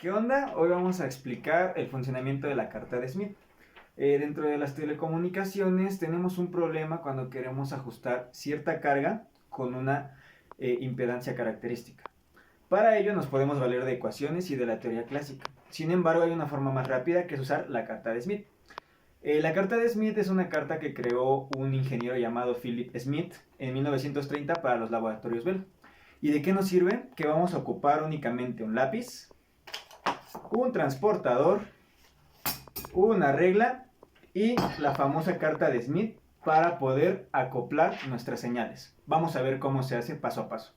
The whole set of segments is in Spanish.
¿Qué onda? Hoy vamos a explicar el funcionamiento de la carta de Smith. Dentro de las telecomunicaciones tenemos un problema cuando queremos ajustar cierta carga con una impedancia característica. Para ello nos podemos valer de ecuaciones y de la teoría clásica. Sin embargo, hay una forma más rápida que es usar la carta de Smith. La carta de Smith es una carta que creó un ingeniero llamado Philip Smith en 1930 para los laboratorios Bell. ¿Y de qué nos sirve? Que vamos a ocupar únicamente un lápiz, un transportador, una regla y la famosa carta de Smith para poder acoplar nuestras señales. Vamos a ver cómo se hace paso a paso.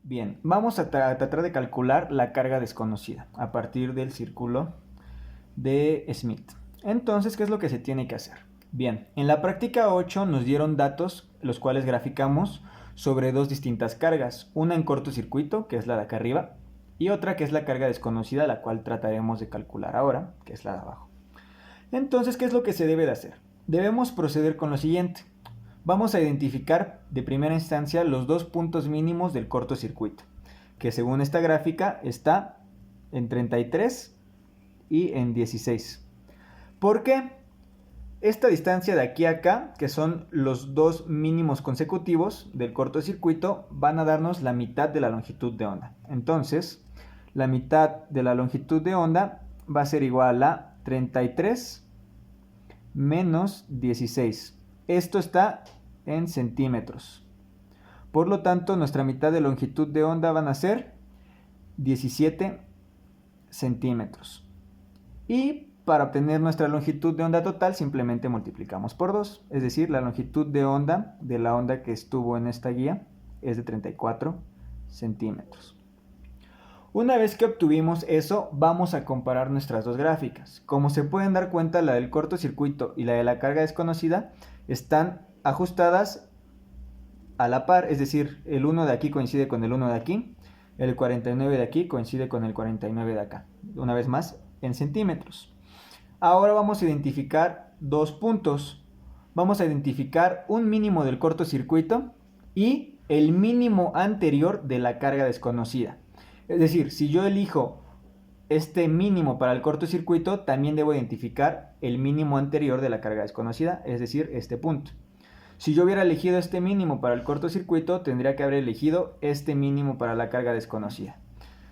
Bien, vamos a tratar de calcular la carga desconocida a partir del círculo de Smith. Entonces, ¿qué es lo que se tiene que hacer? Bien, en la práctica 8 nos dieron datos, los cuales graficamos sobre dos distintas cargas. Una en cortocircuito, que es la de acá arriba, y otra que es la carga desconocida, la cual trataremos de calcular ahora, que es la de abajo. Entonces, ¿qué es lo que se debe de hacer? Debemos proceder con lo siguiente. Vamos a identificar de primera instancia los dos puntos mínimos del cortocircuito, que según esta gráfica está en 33 y en 16. ¿Por qué? Esta distancia de aquí a acá, que son los dos mínimos consecutivos del cortocircuito, van a darnos la mitad de la longitud de onda. Entonces, la mitad de la longitud de onda va a ser igual a 33 menos 16. Esto está en centímetros. Por lo tanto, nuestra mitad de longitud de onda van a ser 17 centímetros. Y para obtener nuestra longitud de onda total simplemente multiplicamos por 2. Es decir, la longitud de onda de la onda que estuvo en esta guía es de 34 centímetros. Una vez que obtuvimos eso, vamos a comparar nuestras dos gráficas. Como se pueden dar cuenta, la del cortocircuito y la de la carga desconocida están ajustadas a la par, es decir, el 1 de aquí coincide con el 1 de aquí, el 49 de aquí coincide con el 49 de acá. Una vez más, en centímetros. Ahora vamos a identificar dos puntos. Vamos a identificar un mínimo del cortocircuito y el mínimo anterior de la carga desconocida. Es decir, si yo elijo este mínimo para el cortocircuito, también debo identificar el mínimo anterior de la carga desconocida, es decir, este punto. Si yo hubiera elegido este mínimo para el cortocircuito, tendría que haber elegido este mínimo para la carga desconocida.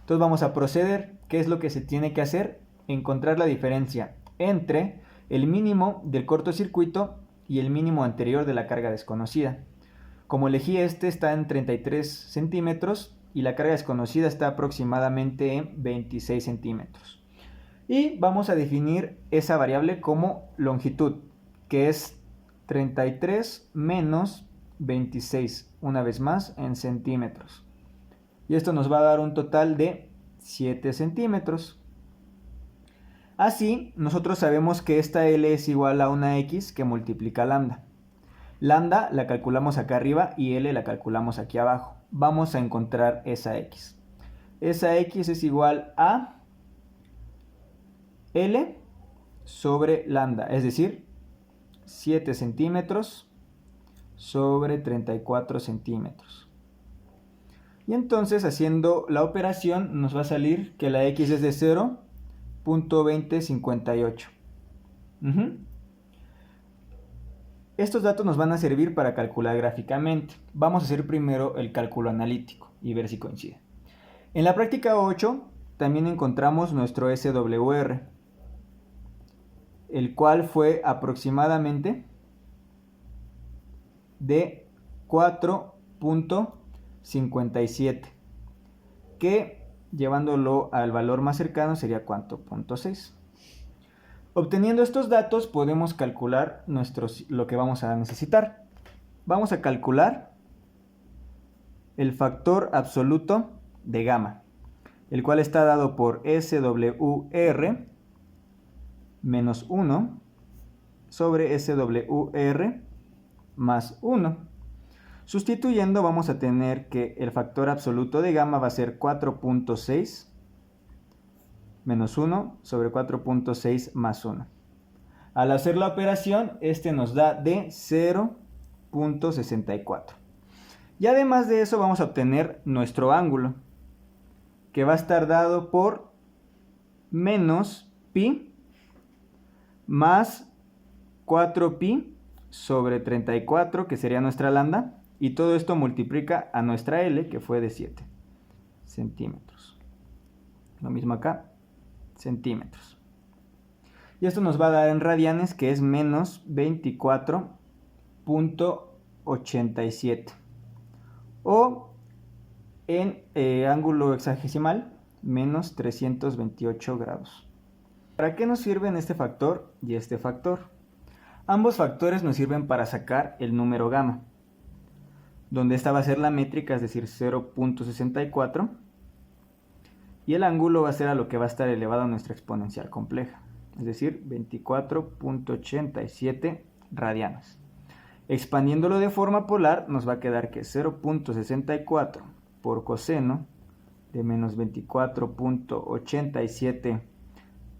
Entonces vamos a proceder. ¿Qué es lo que se tiene que hacer? Encontrar la diferencia entre el mínimo del cortocircuito y el mínimo anterior de la carga desconocida. Como elegí este, está en 33 centímetros y la carga desconocida está aproximadamente en 26 centímetros. Y vamos a definir esa variable como longitud, que es 33 menos 26, una vez más en centímetros. Y esto nos va a dar un total de 7 centímetros. Así, nosotros sabemos que esta L es igual a una X que multiplica lambda. Lambda la calculamos acá arriba y L la calculamos aquí abajo. Vamos a encontrar esa X. Esa X es igual a L sobre lambda, es decir, 7 centímetros sobre 34 centímetros. Y entonces, haciendo la operación, nos va a salir que la X es de 0.2058. Estos datos nos van a servir para calcular gráficamente. Vamos a hacer primero el cálculo analítico y ver si coincide. En la práctica 8 también encontramos nuestro SWR, el cual fue aproximadamente de 4.57, que llevándolo al valor más cercano sería ¿cuánto? 0.6. Obteniendo estos datos podemos calcular lo que vamos a necesitar. Vamos a calcular el factor absoluto de gamma, el cual está dado por SWR menos 1 sobre SWR más 1. Sustituyendo vamos a tener que el factor absoluto de gamma va a ser 4.6 menos 1 sobre 4.6 más 1. Al hacer la operación, este nos da de 0.64. Y además de eso vamos a obtener nuestro ángulo, que va a estar dado por menos pi más 4pi sobre 34, que sería nuestra lambda, y todo esto multiplica a nuestra L, que fue de 7 centímetros. Lo mismo acá, centímetros. Y esto nos va a dar en radianes, que es menos 24.87. O en ángulo hexagesimal, menos 328 grados. ¿Para qué nos sirven este factor y este factor? Ambos factores nos sirven para sacar el número gamma, donde esta va a ser la métrica, es decir, 0.64, y el ángulo va a ser a lo que va a estar elevado a nuestra exponencial compleja, es decir, 24.87 radianes. Expandiéndolo de forma polar, nos va a quedar que 0.64 por coseno de menos 24.87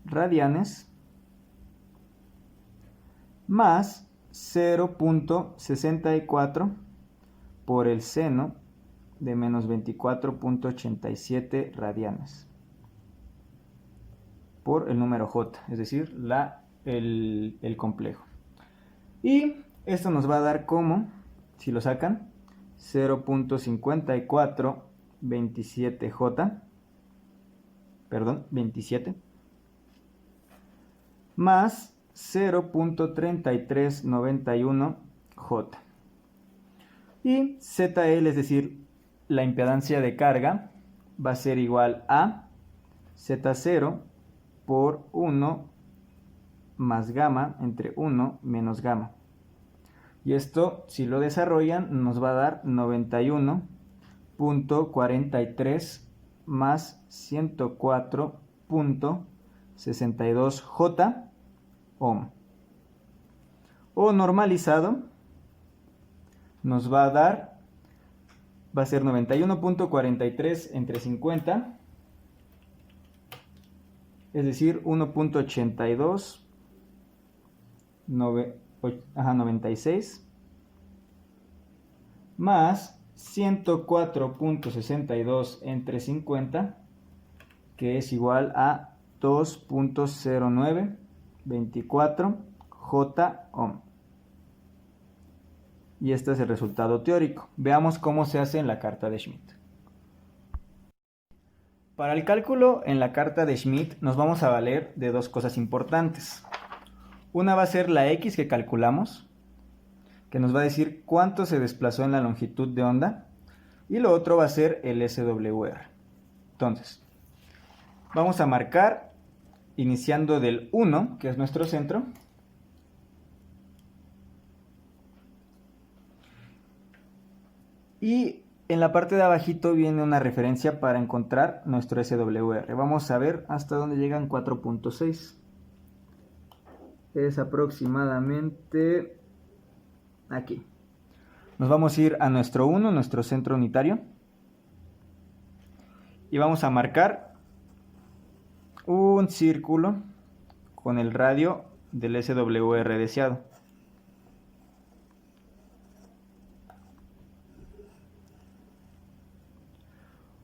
radianes más 0.64 por el seno de menos 24.87 radianes por el número j, es decir, el complejo. Y esto nos va a dar como, si lo sacan, 0.5427j, perdón, 27, más 0.3391j. Y ZL, es decir, la impedancia de carga, va a ser igual a Z0 por 1 más gamma entre 1 menos gamma. Y esto, si lo desarrollan, nos va a dar 91.43 más 104.62 J ohm. O normalizado, nos va a dar, va a ser 91.43 entre 50, es decir, 1.82, 96, más 104.62 entre 50, que es igual a 2.0924 J ohm. Y este es el resultado teórico. Veamos cómo se hace en la carta de Schmidt. Para el cálculo en la carta de Schmidt nos vamos a valer de dos cosas importantes. Una va a ser la X que calculamos, que nos va a decir cuánto se desplazó en la longitud de onda, y lo otro va a ser el SWR. Entonces, vamos a marcar iniciando del 1, que es nuestro centro, y en la parte de abajito viene una referencia para encontrar nuestro SWR. Vamos a ver hasta dónde llegan 4.6. Es aproximadamente aquí. Nos vamos a ir a nuestro 1, nuestro centro unitario, y vamos a marcar un círculo con el radio del SWR deseado.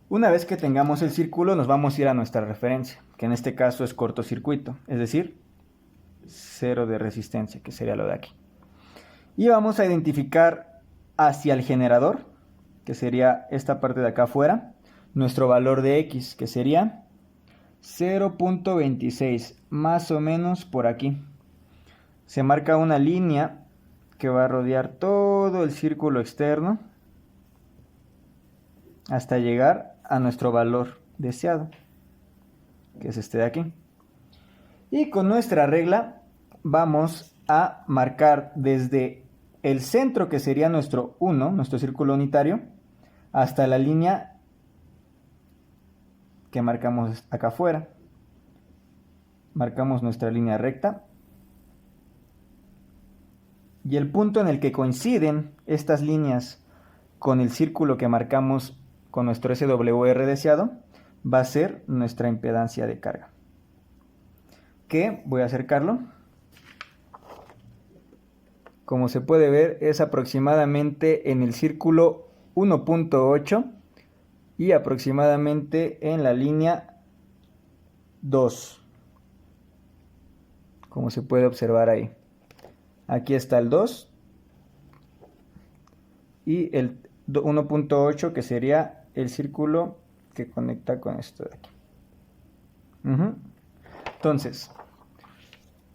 Una vez que tengamos el círculo, nos vamos a ir a nuestra referencia, que en este caso es cortocircuito, es decir, 0 de resistencia, que sería lo de aquí. Y vamos a identificar hacia el generador, que sería esta parte de acá afuera, nuestro valor de X, que sería 0.26, más o menos por aquí. Se marca una línea que va a rodear todo el círculo externo hasta llegar a nuestro valor deseado, que es este de aquí. Y con nuestra regla vamos a marcar desde el centro, que sería nuestro 1, nuestro círculo unitario, hasta la línea que marcamos acá afuera. Marcamos nuestra línea recta. Y el punto en el que coinciden estas líneas con el círculo que marcamos con nuestro SWR deseado va a ser nuestra impedancia de carga, que voy a acercarlo. Como se puede ver, es aproximadamente en el círculo 1.8 y aproximadamente en la línea 2. como se puede observar ahí. Aquí está el 2 y el 1.8, que sería el círculo que conecta con esto de aquí. Entonces,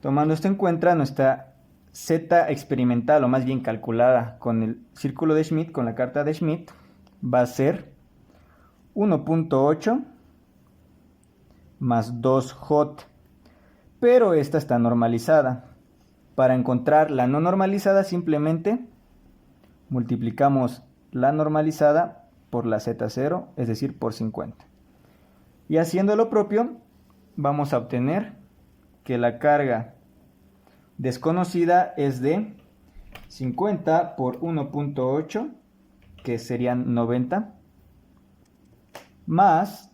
tomando esto en cuenta, nuestra Z experimental, o más bien calculada con el círculo de Schmidt, con la carta de Schmidt, va a ser 1.8 más 2J, pero esta está normalizada. Para encontrar la no normalizada, simplemente multiplicamos la normalizada por la Z0, es decir, por 50. Y haciendo lo propio, vamos a obtener que la carga desconocida es de 50 por 1.8, que serían 90, más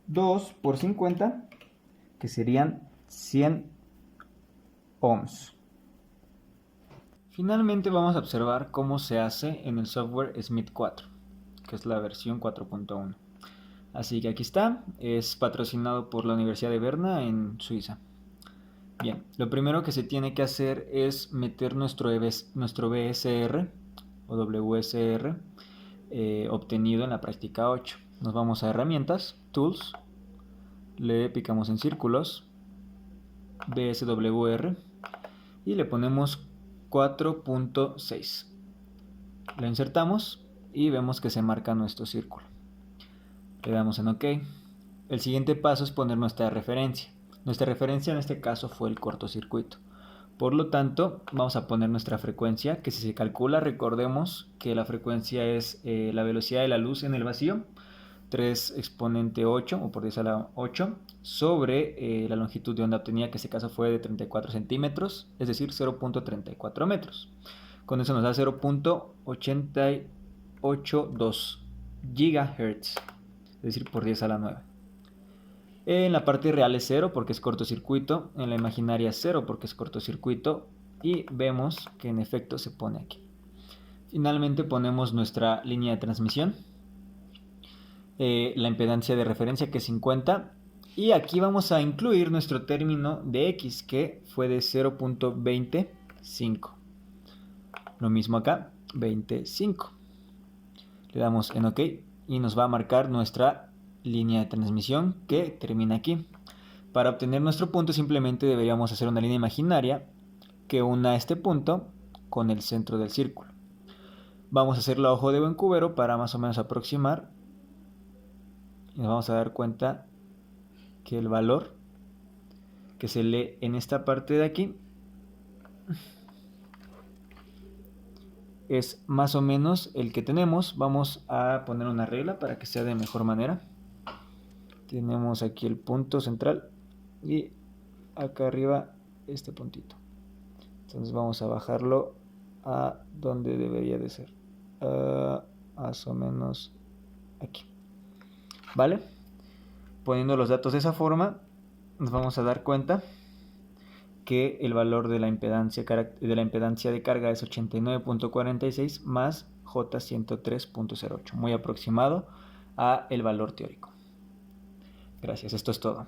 2 por 50, que serían 100 ohms. Finalmente vamos a observar cómo se hace en el software Schmidt 4, que es la versión 4.1. Así que aquí está, es patrocinado por la Universidad de Berna en Suiza. Bien, lo primero que se tiene que hacer es meter nuestro BSR o WSR obtenido en la práctica 8. Nos vamos a herramientas, Tools, le picamos en círculos, BSWR y le ponemos 4.6. Lo insertamos y vemos que se marca nuestro círculo. Le damos en OK. El siguiente paso es poner nuestra referencia. Nuestra referencia en este caso fue el cortocircuito. Por lo tanto, vamos a poner nuestra frecuencia, que si se calcula, recordemos que la frecuencia es la velocidad de la luz en el vacío, 3 exponente 8, o por 10 a la 8, sobre la longitud de onda obtenida, que en este caso fue de 34 centímetros, es decir, 0.34 metros. Con eso nos da 0.882 gigahertz, es decir, por 10 a la 9. En la parte real es 0 porque es cortocircuito, en la imaginaria es 0 porque es cortocircuito, y vemos que en efecto se pone aquí. Finalmente ponemos nuestra línea de transmisión, la impedancia de referencia, que es 50, y aquí vamos a incluir nuestro término de X, que fue de 0.25. Lo mismo acá, 25. Le damos en OK y nos va a marcar nuestra línea de transmisión que termina aquí. Para obtener nuestro punto simplemente deberíamos hacer una línea imaginaria que una este punto con el centro del círculo. Vamos a hacerlo a ojo de buen cubero para más o menos aproximar. Y nos vamos a dar cuenta que el valor que se lee en esta parte de aquí es más o menos el que tenemos. Vamos a poner una regla para que sea de mejor manera. Tenemos aquí el punto central y acá arriba este puntito. Entonces vamos a bajarlo a donde debería de ser, más o menos aquí, ¿vale? Poniendo los datos de esa forma, nos vamos a dar cuenta que el valor de la impedancia de carga es 89.46 más J103.08, muy aproximado a el valor teórico. Gracias, esto es todo.